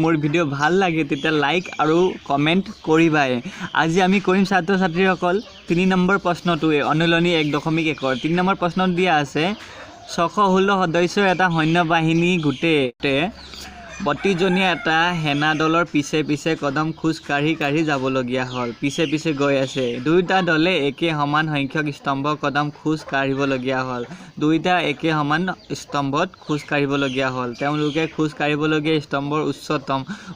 মোৰ ভিডিঅ' ভাল লাগে তেতিয়া লাইক আৰু কমেণ্ট কৰিবাই। আজি আমি কৰিম ছাত্ৰ ছাত্ৰীসকল 3 নম্বৰ প্ৰশ্নটোৱে অনুলনী 1.1 3 নম্বৰ প্ৰশ্নত দিয়া আছে 616 সদস্যৰ এটা সৈন্য বাহিনী গোটেই 32 জনীয়া এটা সেনা দলৰ পিছে পিছে কদম খোজ কাঢ়ি যাবলগীয়া হ'ল। পিছে গৈ আছে। দুয়োটা দলে একে সমান সংখ্যক স্তম্ভ কদম খোজ কাঢ়িবলগীয়া হ'ল। দুয়োটা একে সমান স্তম্ভত খোজ কাঢ়িবলগীয়া হ'ল। তেওঁলোকে খোজ কাঢ়িবলগীয়া স্তম্ভৰ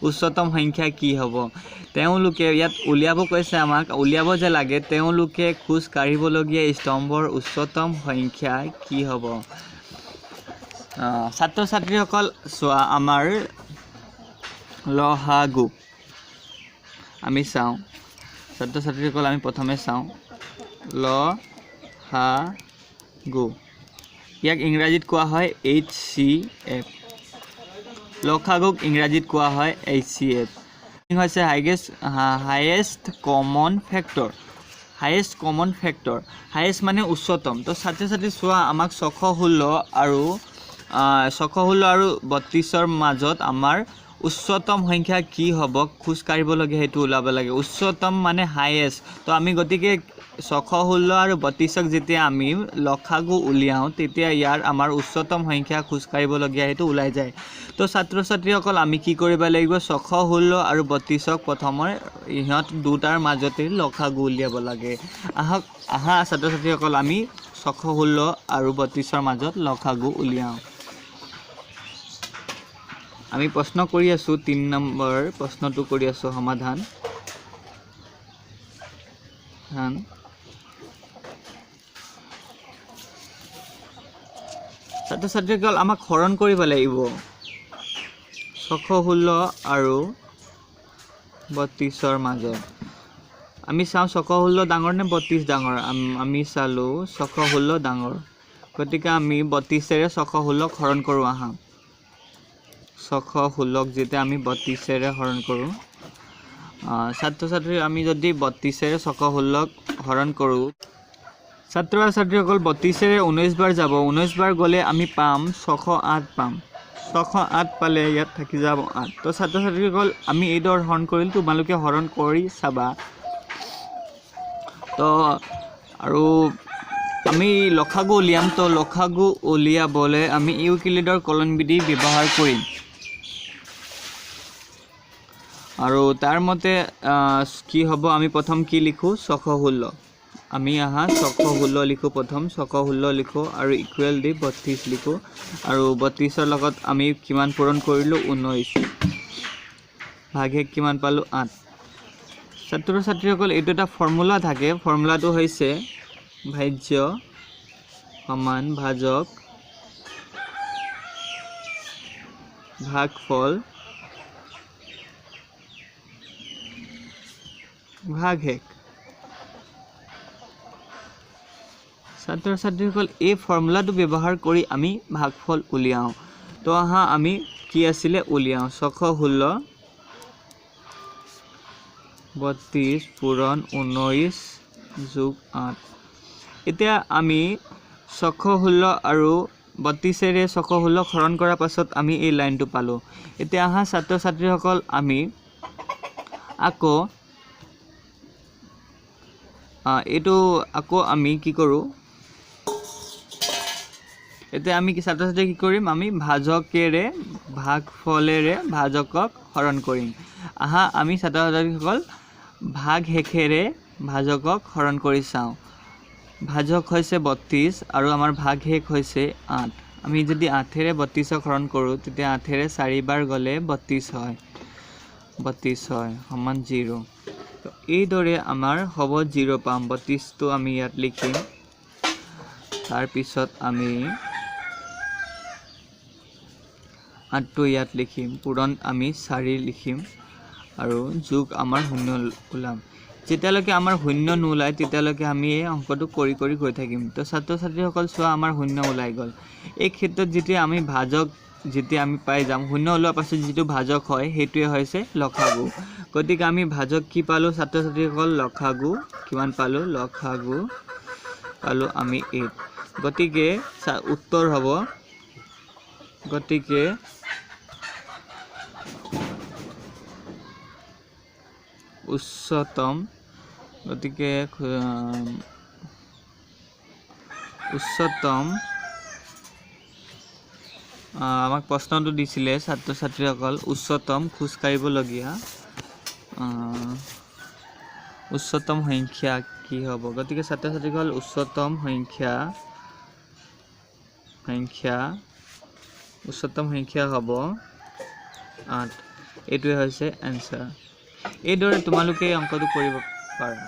উচ্চতম সংখ্যা কি হ'ব? তেওঁলোকে ইয়াত উলিয়াব কৈছে আমাক উলিয়াব যে লাগে তেওঁলোকে খোজ কাঢ়িবলগীয়া স্তম্ভৰ উচ্চতম সংখ্যা কি হ'ব? ছাত্ৰ ছাত্ৰীসকল চোৱা আমাৰ লহাগু আমি চাওঁ ছাত্ৰ ছাত্ৰীসকল আমি প্ৰথমে চাওঁ লহাগু ইয়াক ইংৰাজীত কোৱা হয় HCF লহাগুক ইংৰাজীত কোৱা হয় HCF হৈছে হাইয়েষ্ট কমন ফেক্টৰ হাইয়েষ্ট মানে উচ্চতম তো ছাত্ৰ ছাত্ৰী চোৱা আমাক 616 আৰু 32ৰ মাজত আমাৰ উচ্চতম সংখ্যা কি হ'ব খোজ কাঢ়িবলগীয়া সেইটো ওলাব লাগে উচ্চতম মানে হাইয়েষ্ট তো আমি গতিকে 616 আৰু 32ক যেতিয়া আমি লসাগু উলিয়াওঁ তেতিয়া ইয়াৰ আমাৰ উচ্চতম সংখ্যা খোজ কাঢ়িবলগীয়া সেইটো ওলাই যায় তো ছাত্ৰ ছাত্ৰীসকল আমি কি কৰিব লাগিব 616 আৰু 32ক প্ৰথমে ইহঁত দুটাৰ মাজতে লসাগু উলিয়াব লাগে আহা ছাত্ৰ ছাত্ৰীসকল আমি 616 আৰু 32ৰ মাজত লসাগু উলিয়াওঁ আমি প্ৰশ্ন কৰি আছো 3 নম্বৰ প্ৰশ্নটো কৰি আছো সমাধান ছাত্ৰ ছাত্ৰীসকল আমাক হৰণ কৰিব লাগিব 616 আৰু 32ৰ মাজত আমি চাওঁ 616 ডাঙৰ নে 32 ডাঙৰ আমি চালো 616 ডাঙৰ গতিকে আমি 32ৰে 616ক হৰণ কৰো আহা 616ক যেতিয়া আমি 32ৰে হৰণ কৰো ছাত্ৰ ছাত্ৰী আমি যদি 32ৰে 616ক হৰণ কৰো ছাত্ৰ ছাত্ৰীসকল 32ৰে 19 বাৰ যাব 19 বাৰ গলে আমি পাম 608 পাম 608 পালে ইয়াত থাকি যাব 8 তো ছাত্ৰ ছাত্ৰীসকল আমি এইদৰ হৰণ কৰিল তোমালোকে হৰণ কৰি চাবা তো আৰু আমি লসাগু উলিয়াম তো লসাগু উলিয়াবলৈ আমি ইউক্লিডৰ কলন বিধি ব্যৱহাৰ কৰিম আৰু তাৰ মতে কি হ'ব আমি প্ৰথম কি লিখো 616 আমি আহা 616 লিখো প্ৰথম 616 লিখো আৰু ইকুৱেল দি 32 লিখো আৰু 32ৰ লগত আমি কিমান পূৰণ কৰিলো 19 ভাগে কিমান পালো 8 ছাত্ৰ ছাত্ৰীসকল এইটো এটা ফৰ্মুলা থাকে ফৰ্মুলাটো হৈছে ভাজ্য সমান ভাজক ভাগফল ভাগহেক ছাত্ৰ ছাত্ৰীসকল এই ফৰ্মুলাটো ব্যৱহাৰ কৰি আমি ভাগফল উলিয়াওঁ তো আহা আমি কি আছিলে উলিয়াওঁ 616 32 পূৰণ 19 যোগ 8 এতিয়া আমি 616 আৰু 32ৰে 616 হৰণ কৰাৰ পাছত আমি এই লাইনটো পালো এতিয়া আহা ছাত্ৰ ছাত্ৰীসকল আমি আকৌ আমি কি কৰো এতিয়া আমি কি ছাত্ৰ ছাত্ৰী কি কৰিম আমি ভাজকেৰে ভাগফলেৰে ভাজকক হৰণ কৰিম আহা আমি ছাত্ৰ ছাত্ৰীসকল ভাগ হেখেৰে ভাজকক হৰণ কৰি চাওঁ ভাজক হৈছে 32 আৰু আমাৰ ভাগ হেক হৈছে 8 আমি যদি 8ৰে 32ক হৰণ কৰো তেতিয়া 8ৰে 4 বাৰ গলে 32 হয় সমান 0 তো এইদৰে আমাৰ হ'ব 0 পাম 32 টো আমি ইয়াত লিখিম তাৰ পিছত আমি 8 টো ইয়াত লিখিম পূৰণ আমি 4 লিখিম আৰু যোগ আমাৰ শূন্য ওলাম যেতিয়ালৈকে আমাৰ শূন্য নোলায় তেতিয়ালৈকে আমি এই অংকটো কৰি গৈ থাকিম তো ছাত্ৰ ছাত্ৰীসকল চোৱা আমাৰ শূন্য ওলাই গ'ল এই ক্ষেত্ৰত যেতিয়া আমি ভাজক যেতিয়া আমি পাই যাম শূন্য ওলোৱাৰ পাছত যিটো ভাজক হয় সেইটোৱে হৈছে লসাগু গতিকে আমি ভাজক কি পালো ছাত্ৰ ছাত্ৰীসকল লসাগু কিমান পালো লসাগু পালো আমি 8 গতিকে উত্তৰ হ'ব গতিকে উচ্চতম গতিকে উচ্চতম আমাক প্ৰশ্নটো দিছিলে ছাত্ৰ ছাত্ৰীসকল উচ্চতম খোজকাঢ়িবলগীয়া উচ্চতম সংখ্যা কি হ'ব গতিকে ছাত্ৰ ছাত্ৰীসকল উচ্চতম সংখ্যা হ'ব 8 এইটোৱে হৈছে এনসাৰ এইদৰে তোমালোকে অংকটো কৰিব পাৰা